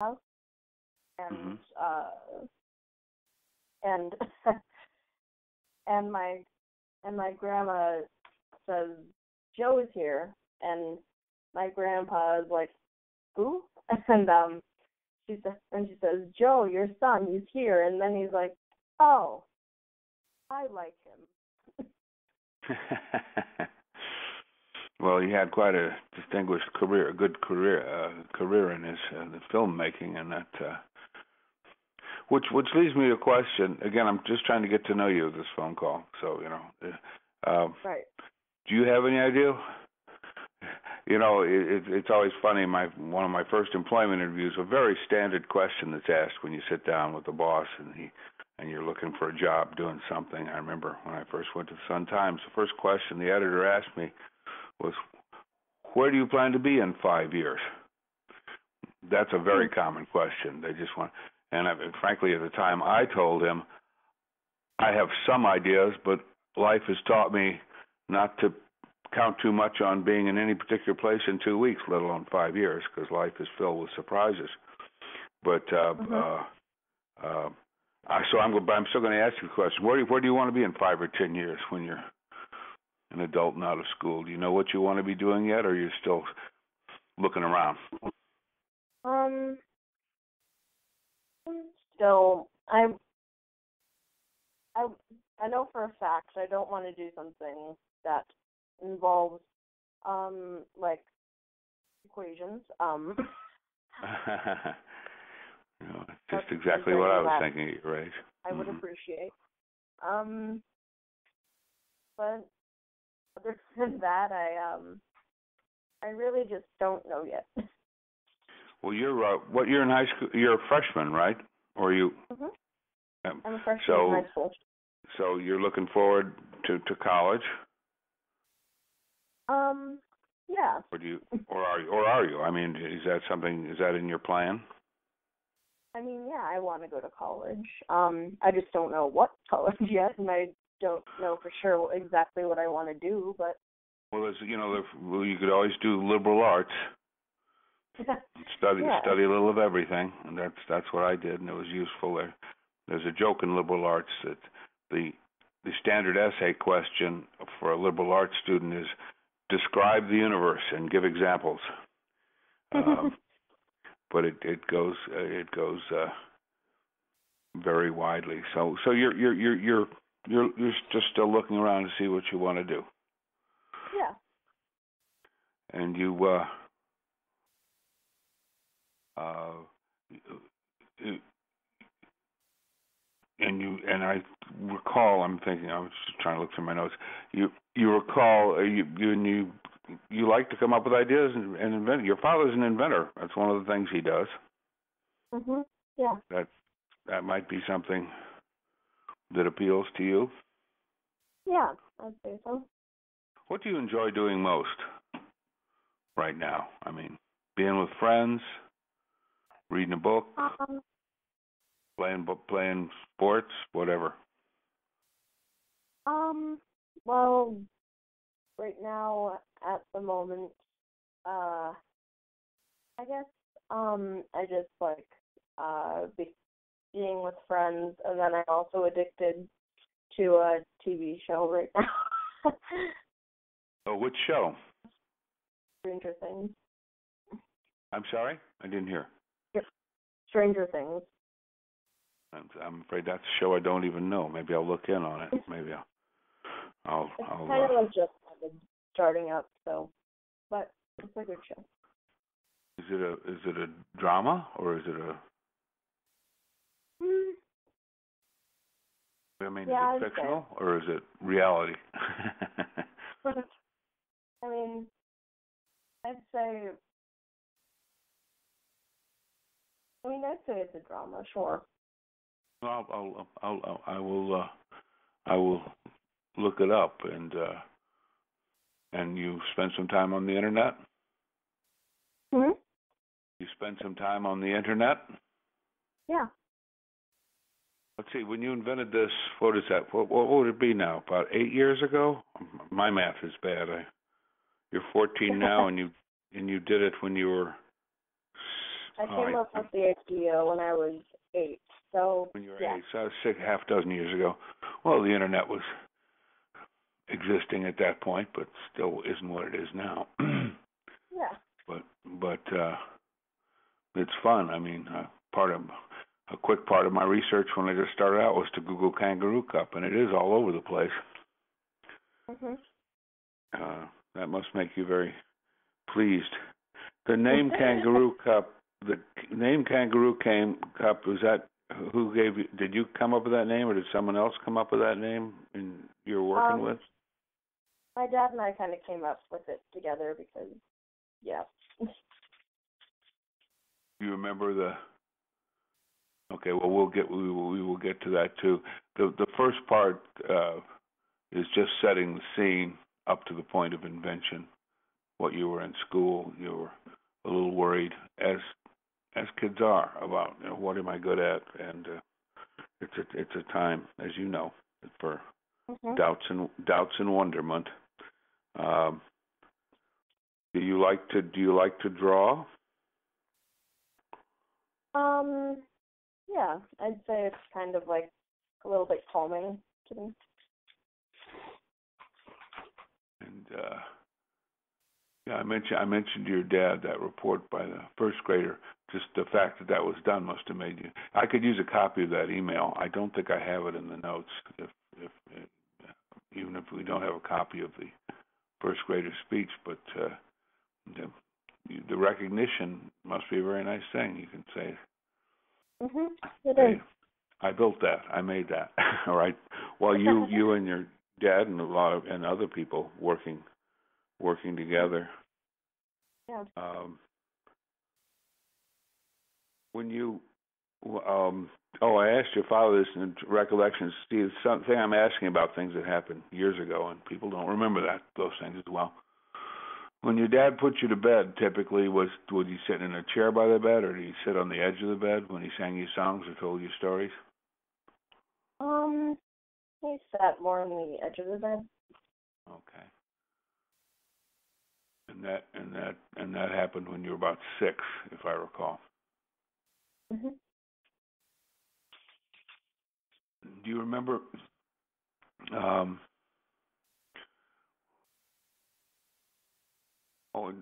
house, Hmm. and and and my grandma says Joe is here, and my grandpa is like, who? And she says, Joe, your son, he's here, and then he's like, oh, I like him. Well, he had quite a distinguished career, a good career in his the filmmaking, and that. Which leads me to a question. Again, I'm just trying to get to know you this phone call. So Right. do you have any idea? It's always funny. One of my first employment interviews, a very standard question that's asked when you sit down with the boss and you're looking for a job doing something. I remember when I first went to the Sun Times, the first question the editor asked me was, "Where do you plan to be in 5 years?" That's a very common question. They just want, frankly, at the time, I told him, I have some ideas, but life has taught me not to count too much on being in any particular place in 2 weeks, let alone 5 years, because life is filled with surprises. But I'm still going to ask you a question. Where do you want to be in 5 or 10 years when you're an adult and out of school? Do you know what you want to be doing yet, or are you still looking around? Um, Still, I I know for a fact I don't want to do something that involves like equations. It's That's just exactly something what I was that thinking at your age. I would appreciate. Um, but other than that, I really just don't know yet. Well, you're what year in high school? You're a freshman, right? Or you? hmm I'm a freshman in So high school. so you're looking forward to college, Yeah. or are you? I mean, is that in your plan? I mean, yeah, I want to go to college. I just don't know what college yet, and I don't know for sure exactly what I want to do, but Well, you could always do liberal arts, study yeah. study a little of everything, and that's what I did, and it was useful. There's a joke in liberal arts that the standard essay question for a liberal arts student is describe the universe and give examples. But it goes very widely. So you're just still looking around to see what you want to do. Yeah. And you and I recall, I'm thinking, I was just trying to look through my notes. You recall you like to come up with ideas and invent. Your father's an inventor. That's one of the things he does. Yeah. That might be something that appeals to you. Yeah, I'd say so. What do you enjoy doing most right now? I mean, being with friends, reading a book, Um, playing sports, whatever. well, right now, at the moment, I guess, I just like, being with friends, and then I'm also addicted to a TV show right now. Oh, which show? Stranger Things. I'm sorry, I didn't hear. Yep. Stranger Things. I'm afraid that's a show I don't even know. Maybe I'll look in on it. Maybe I'll. It's kind of like just starting up, so, but it's a good show. Is it a drama or is it a? I mean, Yeah, is it fictional or is it reality? I mean, I'd say. I'd say it's a drama, sure. I will look it up and you spend some time on the internet. Hmm. You spend some time on the internet. Yeah. Let's see. When you invented this, what is that? What would it be now? About 8 years ago? My math is bad. You're 14 now, and you did it when you were I All came right. up with the idea when I was 8. So When you were yeah. 8, so half dozen years ago. Well, the internet was existing at that point, but still isn't what it is now. Yeah. But it's fun. I mean, a quick part of my research when I just started out was to Google Kangaroo Cup, and it is all over the place. Mhm. That must make you very pleased. The name Kangaroo Cup, the name Kangaroo Cup, was that who gave you? Did you come up with that name, or did someone else come up with that name? And you're working with? My dad and I kind of came up with it together because, yeah. You remember the? Okay, well we will get to that too. The first part is just setting the scene up to the point of invention. What you were in school, you were a little worried, as kids are, about what am I good at, and it's a time, as you know, for doubts and wonderment. Do you like to draw? Yeah, I'd say it's kind of like a little bit calming to me. And yeah, I mentioned to your dad that report by the first grader. Just the fact that was done must have made you. I could use a copy of that email. I don't think I have it in the notes. Even if we don't have a copy of the first grader's speech, but the recognition must be a very nice thing. You can say, It is. I built that. I made that. All right. Well, you and your dad and and other people working together. Yeah. When you I asked your father this in recollections. See, it's something I'm asking about things that happened years ago, and people don't remember those things as well. When your dad put you to bed, typically would you sit in a chair by the bed, or did you sit on the edge of the bed when he sang you songs or told you stories? He sat more on the edge of the bed. Okay. And that happened when you were about 6, if I recall. Mhm. Do you remember?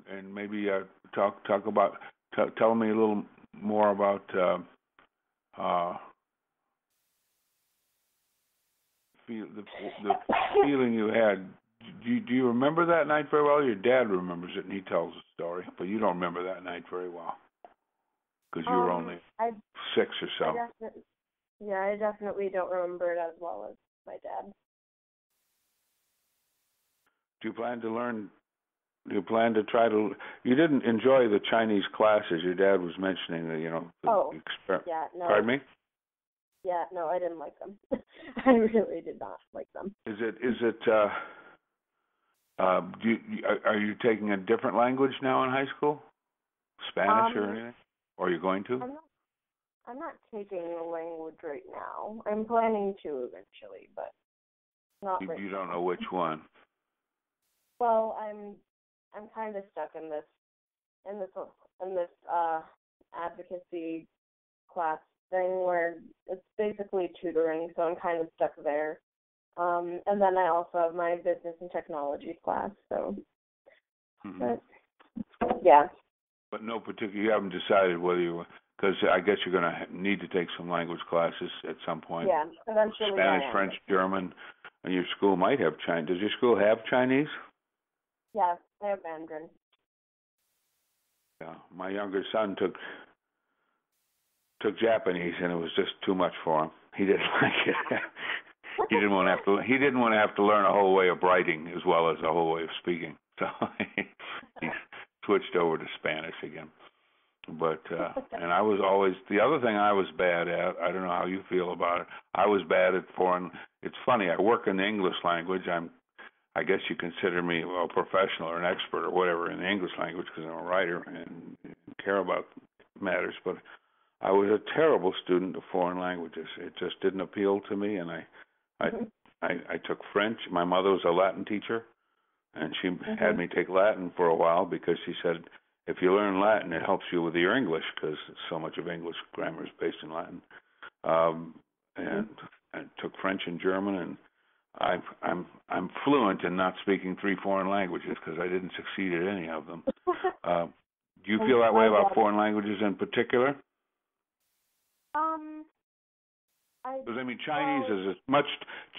And maybe talk about. Tell me a little more about the feeling you had. Do you remember that night very well? Your dad remembers it, and he tells the story, but you don't remember that night very well because you were only 6 or so. I definitely don't remember it as well as my dad. Do you plan to learn? Do you plan to try to? You didn't enjoy the Chinese classes. Your dad was mentioning that, Yeah, no. Pardon me? Yeah, no, I didn't like them. I really did not like them. Is it? Are you taking a different language now in high school? Spanish or anything? Or are you going to? I'm not taking a language right now. I'm planning to eventually, but not right now. You don't know which one. Well, I'm kind of stuck in this advocacy class thing where it's basically tutoring, so I'm kind of stuck there. And then I also have my business and technology class, so. But, yeah. But no particular. You haven't decided whether you, because I guess you're going to need to take some language classes at some point. Yeah, eventually. Spanish, French, German, and your school might have Chinese. Does your school have Chinese? Yeah, I have Mandarin. Yeah, my younger son took Japanese, and it was just too much for him. He didn't like it. He didn't want to have to learn a whole way of writing as well as a whole way of speaking. So he switched over to Spanish again. But and I was always, the other thing I was bad at. I don't know how you feel about it. I was bad at foreign. It's funny. I work in the English language. I guess you consider me a professional or an expert or whatever in the English language because I'm a writer and care about matters. But I was a terrible student of foreign languages. It just didn't appeal to me, and I took French. My mother was a Latin teacher, and she had me take Latin for a while because she said if you learn Latin, it helps you with your English because so much of English grammar is based in Latin. And I took French and German, and I'm fluent in not speaking 3 foreign languages because I didn't succeed at any of them. Do you feel that way about foreign languages in particular? Because I mean, Chinese is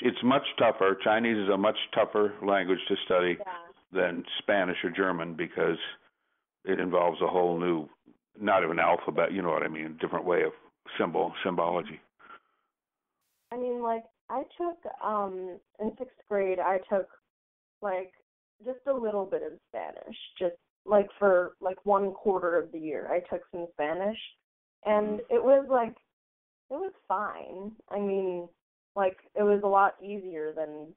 it's much tougher. Chinese is a much tougher language to study than Spanish or German because it involves a whole new, not even alphabet, you know what I mean, a different way of symbology. I mean, like, I took, in 6th grade, I took, like, just a little bit of Spanish, just, like, for, like, 1/4 of the year. I took some Spanish, and it was, like, it was fine. I mean, like, it was a lot easier than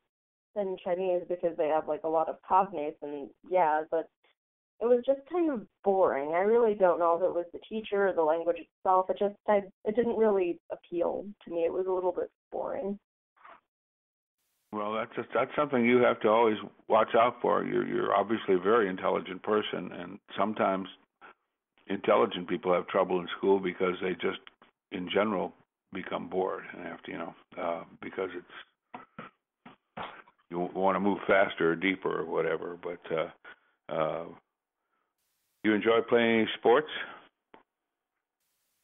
Chinese because they have, like, a lot of cognates, and, but it was just kind of boring. I really don't know if it was the teacher or the language itself. It didn't really appeal to me. It was a little bit boring. Well, that's something you have to always watch out for. You're obviously a very intelligent person, and sometimes intelligent people have trouble in school because they just, in general, become bored and have to, because you want to move faster or deeper or whatever. But you enjoy playing any sports?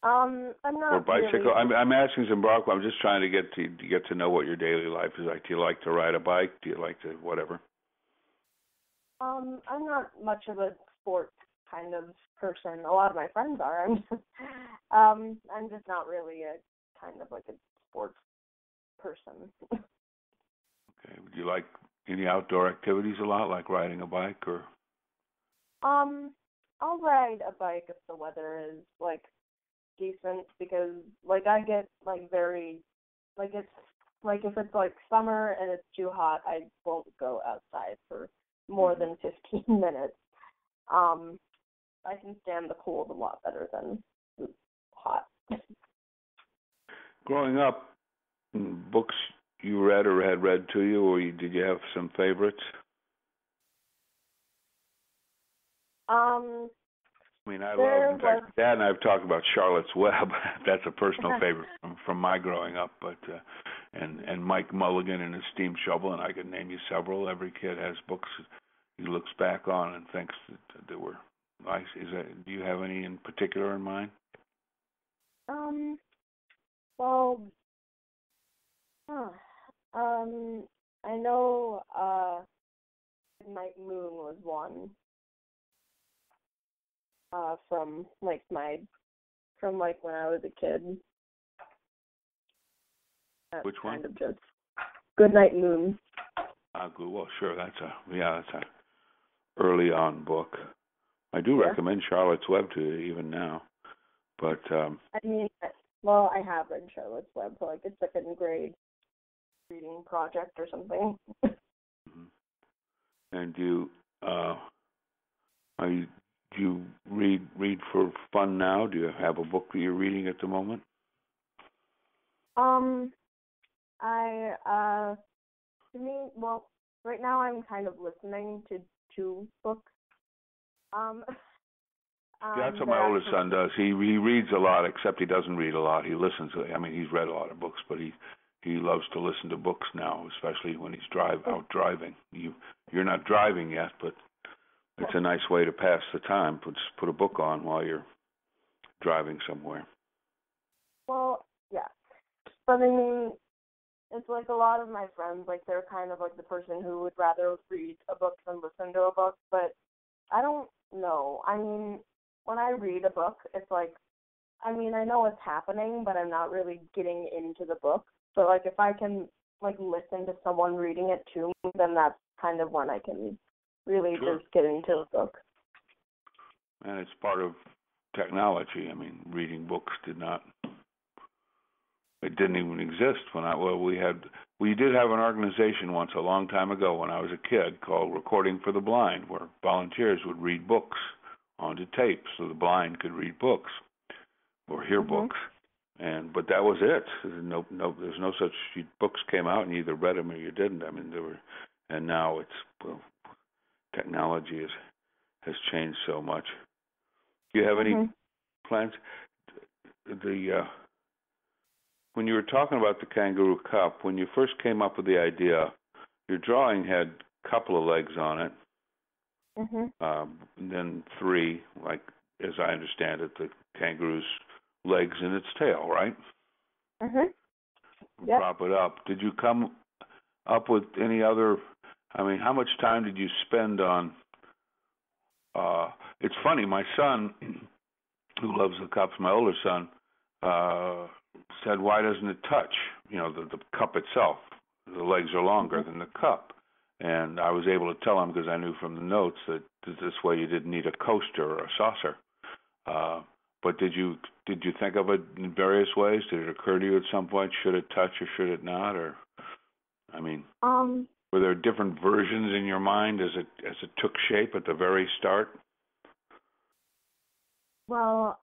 I'm not. Or bicycle? Really. I'm asking some broad. I'm just trying to get to know what your daily life is like. Do you like to ride a bike? Do you like to whatever? I'm not much of a sports kind of person. A lot of my friends are. I'm just not really a kind of like a sports person. Okay. Would you like any outdoor activities a lot, like riding a bike or? I'll ride a bike if the weather is like decent because like I get like very like it's like if it's like summer and it's too hot, I won't go outside for more than 15 minutes. I can stand the cold a lot better than hot. Growing up, books you read or had read to you, or did you have some favorites? I mean, I love. In fact, Dad and I have talked about Charlotte's Web. That's a personal favorite from my growing up. But and Mike Mulligan and his Steam Shovel, and I could name you several. Every kid has books he looks back on and thinks that were nice. Do you have any in particular in mind? Well, I know Midnight Moon was one. From like when I was a kid. That's Which one? Kind of just Goodnight Moon. Well, sure. That's a early on book. I do recommend Charlotte's Web to you even now, but I mean, well, I have read Charlotte's Web for like a 2nd grade reading project or something. And do you read for fun now? Do you have a book that you're reading at the moment? Right now I'm kind of listening to 2 books. That's what my oldest son does. He reads a lot, except he doesn't read a lot. He listens. I mean, he's read a lot of books, but he loves to listen to books now, especially when he's out driving. You're not driving yet, but it's a nice way to pass the time. Just put a book on while you're driving somewhere. Well, yeah. But I mean, it's like a lot of my friends, like they're kind of like the person who would rather read a book than listen to a book, but I don't know. I mean, when I read a book, it's like, I mean, I know what's happening, but I'm not really getting into the book. So like if I can like listen to someone reading it to me, then that's kind of when I can really just get into a book. And it's part of technology. I mean, reading books it didn't even exist we did have an organization once a long time ago when I was a kid called Recording for the Blind, where volunteers would read books onto tape so the blind could read books or hear books. But that was it. There's no such books came out and you either read them or you didn't. I mean, and now technology has changed so much. Do you have any plans? When you were talking about the Kangaroo Cup, when you first came up with the idea, your drawing had a couple of legs on it, and then three, like as I understand it, the kangaroo's legs and its tail, right? Yep. Prop it up. Did you come up with any other? I mean, how much time did you spend on? It's funny. My son, who loves the cups, my older son, said, "Why doesn't it touch? You know, the cup itself. The legs are longer than the cup." And I was able to tell him, because I knew from the notes that this way you didn't need a coaster or a saucer. But did you think of it in various ways? Did it occur to you at some point, should it touch or should it not? Or, I mean, were there different versions in your mind as it took shape at the very start? Well,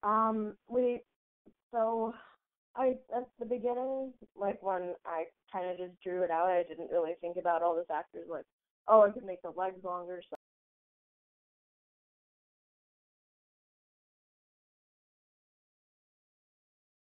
at the beginning, like when I kind of just drew it out, I didn't really think about all the factors, like, oh, I could make the legs longer, so